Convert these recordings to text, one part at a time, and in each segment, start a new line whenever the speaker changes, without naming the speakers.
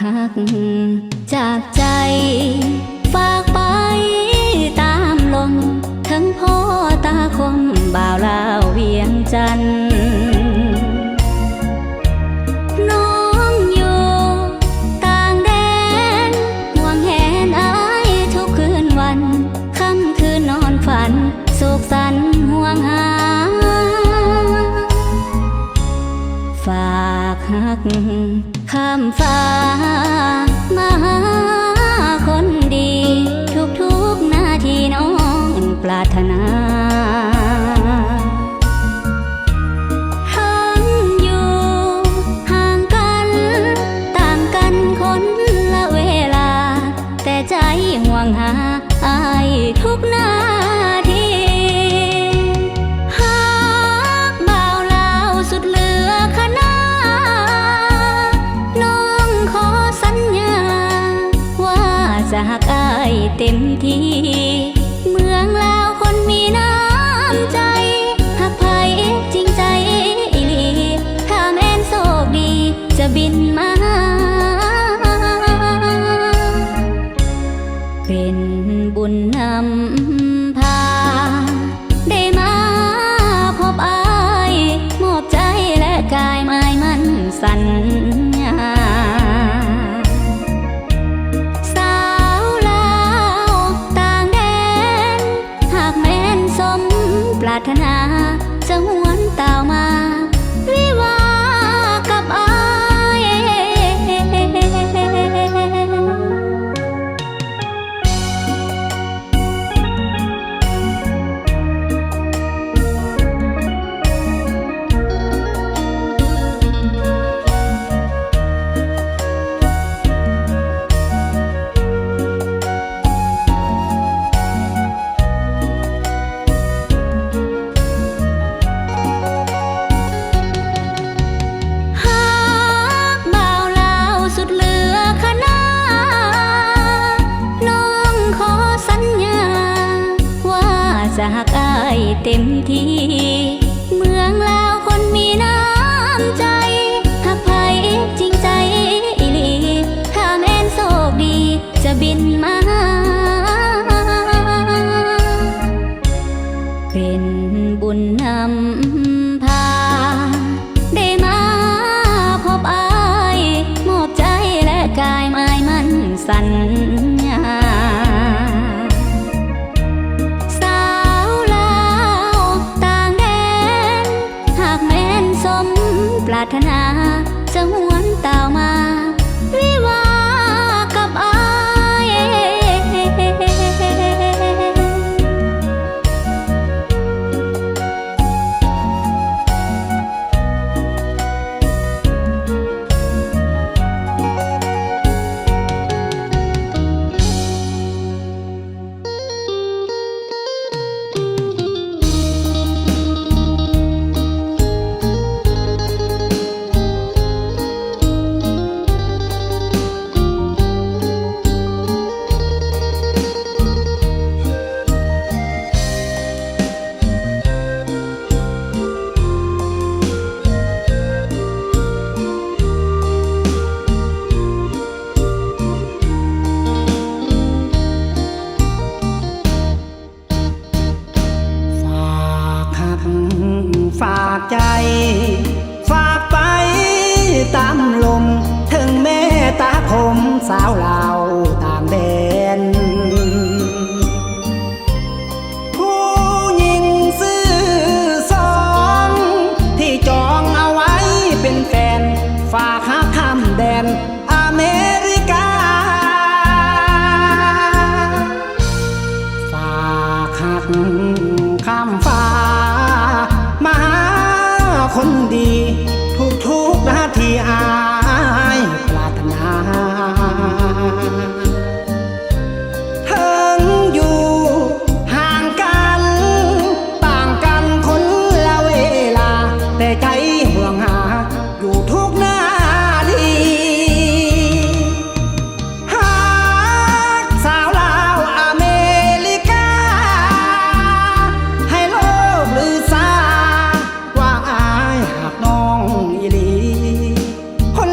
หักจากใจฝากไปตามลมทั้งพ่อตาคมบ่าวลาวเวียงจันทน์น้องอยู่ต่างแดนห่วงแหนอายทุกคืนวันค่ำคืนนอนฝันโศกสันห่วงหาฝากหักข้ามฟ้ามาหาคนดีทุกๆนาทีน้องปรารถนาทั้งอยู่ห่างกันต่างกันคนละเวลาแต่ใจห่วงหาอายทุกนาทีหักบ่าวลาวสุดเหลือขนาน้องขอสัญญาว่าจะหักอายเต็มที่เมืองลาวคนมีน้ำใจหักไผจริงใจอีหลีถ้าแม่นโชคดีจะบินมาเป็นบุญนำพาได้มาพบอายมอบใจและกายหมายมั่นสัญญาสาวลาวต่างแดนหากแม่นสมปรารถนาจะหวนตาวมาวิวากับอาย จะหักอายเต็มที่เมืองลาวคนมีน้ำใจหักไผจริงใจอีหลีถ้าแม่นโชคดีจะบินมาเป็นบุญนำพาได้มาพบอายมอบใจและกายหมายมั่นสัญญาปรารถนาจะหวนตาวมาวิวากับอาย
ฝากใจฝากไปตามลมถึงแม่ตาคมสาวลาวต่างแดนผู้หญิงซื่อสองที่จองเอาไว้เป็นแฟนฝากหาข้ามแดนอเมริกาฝากหักข้ามฟ้ามาคนดีทุกนาทีอายปรารถนาถึงอยู่ห่างกันต่างกันคนละเวลาแต่ใจห่วงหาอยู่ทุกนาทีหากสาวลาวอเมริกาให้โลกลือซาว่าอายหากน้องอีหลีคน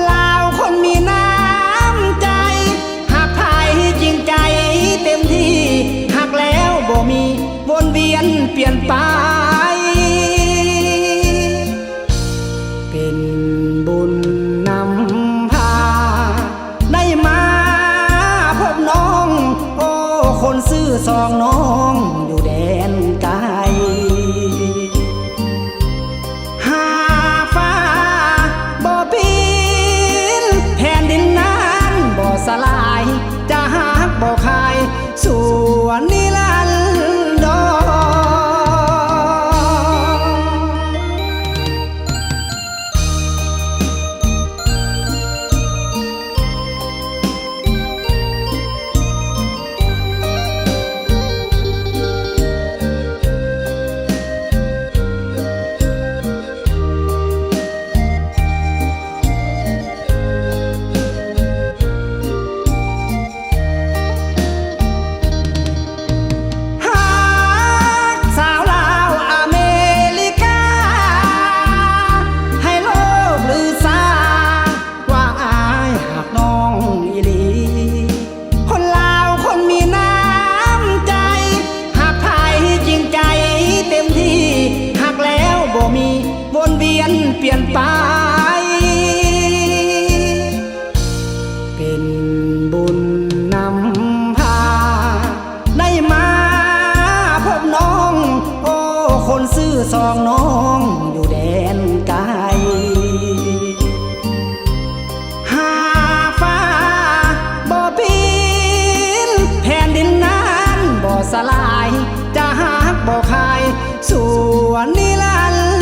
เปลี่ยนไป เป็นบุญนำพาได้มาพบน้อง โอ้คนซื่อสองน้องอยู่แดนไกล หากฟ้าบ่ปีนแผ่นดินนั้นบ่สลาย จะหักบ่คายส่วนนิรันดร์